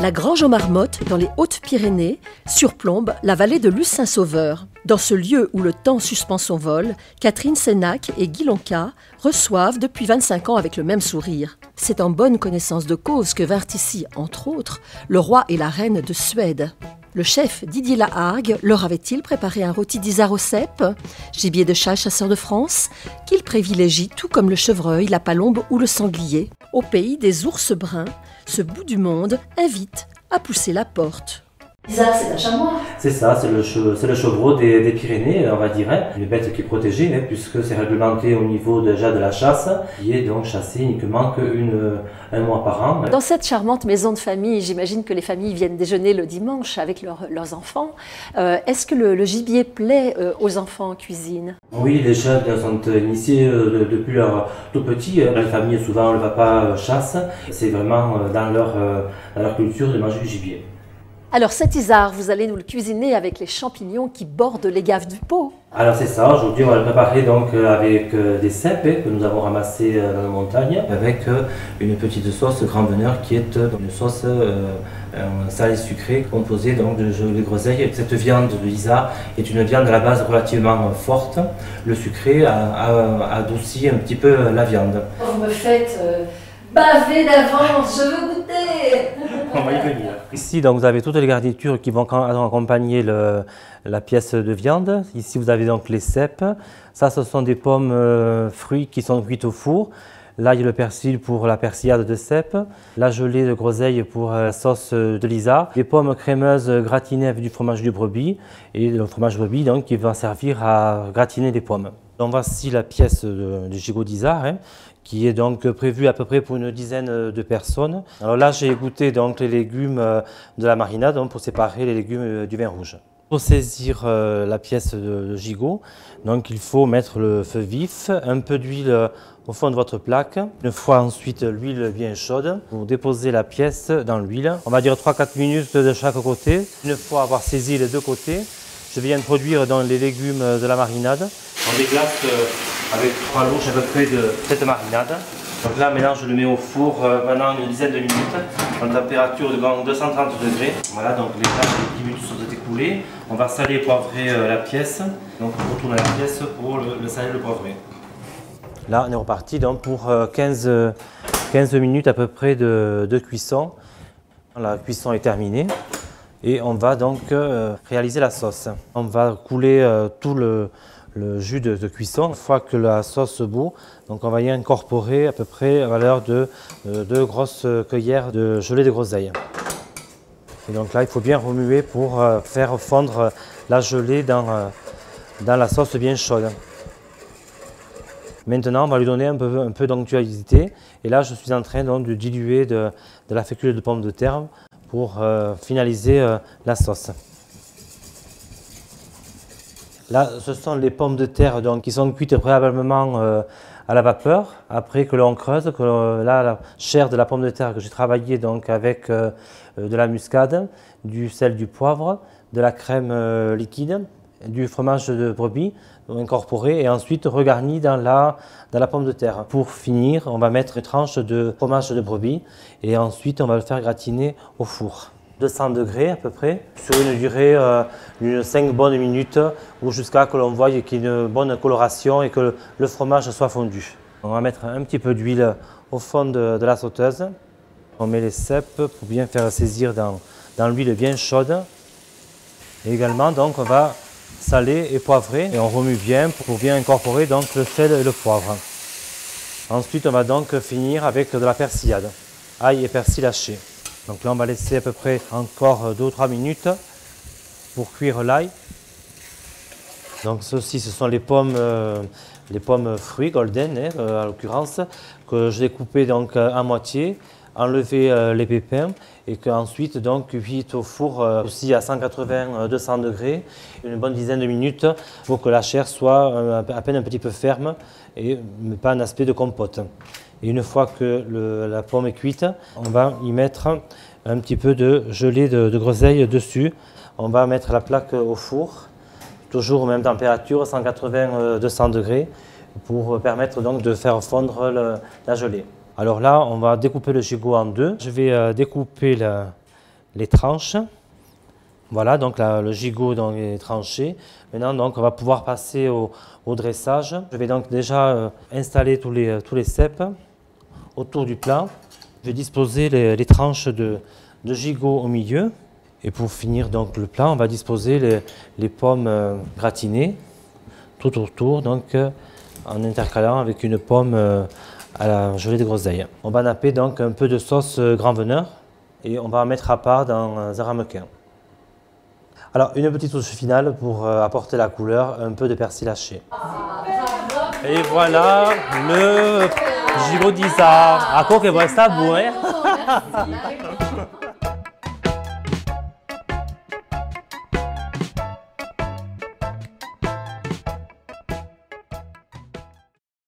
la Grange aux Marmottes, dans les Hautes-Pyrénées, surplombe la vallée de Luce-Saint-Sauveur. Dans ce lieu où le temps suspend son vol, Catherine Sénac et Guy Lonca reçoivent depuis 25 ans avec le même sourire. C'est en bonne connaissance de cause que vinrent ici, entre autres, le roi et la reine de Suède. Le chef Didier Lahargue leur avait-il préparé un rôti d'Isard au cèpe, gibier de chat chasseur de France, qu'il privilégie tout comme le chevreuil, la palombe ou le sanglier. Au pays des ours bruns, ce bout du monde invite à pousser la porte. Isard, c'est un chamois. C'est ça, c'est le chevreau des Pyrénées, on va dire. Une bête qui est protégée, puisque c'est réglementé au niveau déjà de la chasse, qui est donc chassée uniquement un mois par an. Dans cette charmante maison de famille, j'imagine que les familles viennent déjeuner le dimanche avec leurs enfants. Est-ce que le gibier plaît aux enfants en cuisine? Oui, les jeunes sont initiés depuis leur tout petit. La famille, souvent, le papa chasse. C'est vraiment dans leur culture de manger du gibier. Alors cet Isard, vous allez nous le cuisiner avec les champignons qui bordent les gaves du pot. Alors c'est ça, aujourd'hui on va le préparer donc avec des cèpes que nous avons ramassés dans la montagne, avec une petite sauce grand veneur qui est une sauce salée sucrée composée donc de gelée de groseille. Cette viande de Isard est une viande à la base relativement forte. Le sucré adoucit un petit peu la viande. Vous me faites baver d'avance, je veux goûter. On va y venir. Ici, donc, vous avez toutes les garnitures qui vont accompagner la pièce de viande. Ici, vous avez donc les cèpes. Ça, ce sont des pommes fruits qui sont cuites au four. Là, il y a le persil pour la persillade de cèpes. La gelée de groseille pour la sauce de l'Isard. Les pommes crémeuses gratinées avec du fromage de brebis. Et le fromage de brebis donc, qui va servir à gratiner les pommes. Donc, voici la pièce du gigot d'Isard, qui est donc prévu à peu près pour une dizaine de personnes. Alors là, j'ai goûté donc les légumes de la marinade donc pour séparer les légumes du vin rouge. Pour saisir la pièce de gigot, donc il faut mettre le feu vif, un peu d'huile au fond de votre plaque. Une fois ensuite l'huile bien chaude, vous déposez la pièce dans l'huile. On va dire 3-4 minutes de chaque côté. Une fois avoir saisi les deux côtés, je vais introduire dans les légumes de la marinade. On déglace avec 3 louches à peu près de cette marinade. Donc là, maintenant, je le mets au four pendant une dizaine de minutes, en température de 230 degrés. Voilà, donc les 10 minutes sont écoulées. On va saler et poivrer la pièce. Donc on retourne la pièce pour le saler et le poivrer. Là, on est reparti donc, pour 15 minutes à peu près de cuisson. La cuisson est terminée. Et on va donc réaliser la sauce. On va couler tout le jus de cuisson. Une fois que la sauce bout, donc on va y incorporer à peu près à valeur de 2 grosses cuillères de gelée de groseille. Et donc là, il faut bien remuer pour faire fondre la gelée dans la sauce bien chaude. Maintenant, on va lui donner un peu d'onctuosité. Et là, je suis en train donc, de diluer de la fécule de pomme de terre pour finaliser la sauce. Là, ce sont les pommes de terre donc, qui sont cuites préalablement à la vapeur. Après que l'on creuse, là, la chair de la pomme de terre que j'ai travaillé donc, avec de la muscade, du sel, du poivre, de la crème liquide, du fromage de brebis incorporé et ensuite regarni dans la pomme de terre. Pour finir, on va mettre une tranche de fromage de brebis et ensuite on va le faire gratiner au four. 200 degrés à peu près, sur une durée de 5 bonnes minutes ou jusqu'à ce que l'on voie qu'il y ait une bonne coloration et que le fromage soit fondu. On va mettre un petit peu d'huile au fond de la sauteuse. On met les cèpes pour bien faire saisir dans l'huile bien chaude. Et également, donc, on va saler et poivrer et on remue bien pour bien incorporer donc, le sel et le poivre. Ensuite, on va donc finir avec de la persillade, ail et persil haché. Donc là, on va laisser à peu près encore 2 ou 3 minutes pour cuire l'ail. Donc ceci, ce sont les pommes fruits golden, en l'occurrence, que j'ai coupées donc à moitié, enlevé les pépins et qu'ensuite donc cuites au four aussi à 180-200 degrés, une bonne dizaine de minutes pour que la chair soit à peine un petit peu ferme et pas un aspect de compote. Et une fois que la pomme est cuite, on va y mettre un petit peu de gelée de groseille dessus. On va mettre la plaque au four, toujours aux mêmes températures, 180-200 degrés, pour permettre donc de faire fondre la gelée. Alors là, on va découper le gigot en deux. Je vais découper les tranches. Voilà, donc là, le gigot est tranché. Maintenant, donc, on va pouvoir passer au dressage. Je vais donc déjà installer tous les cèpes autour du plat. Je vais disposer les tranches de gigot au milieu. Et pour finir donc, le plat, on va disposer les pommes gratinées tout autour, donc, en intercalant avec une pomme à la gelée de groseille. On va napper donc un peu de sauce grand veneur et on va en mettre à part dans un ramequin. Alors, une petite touche finale pour apporter la couleur, un peu de persil haché. Et voilà le gigot d'Isard. À quoi que vous restez à bout, hein?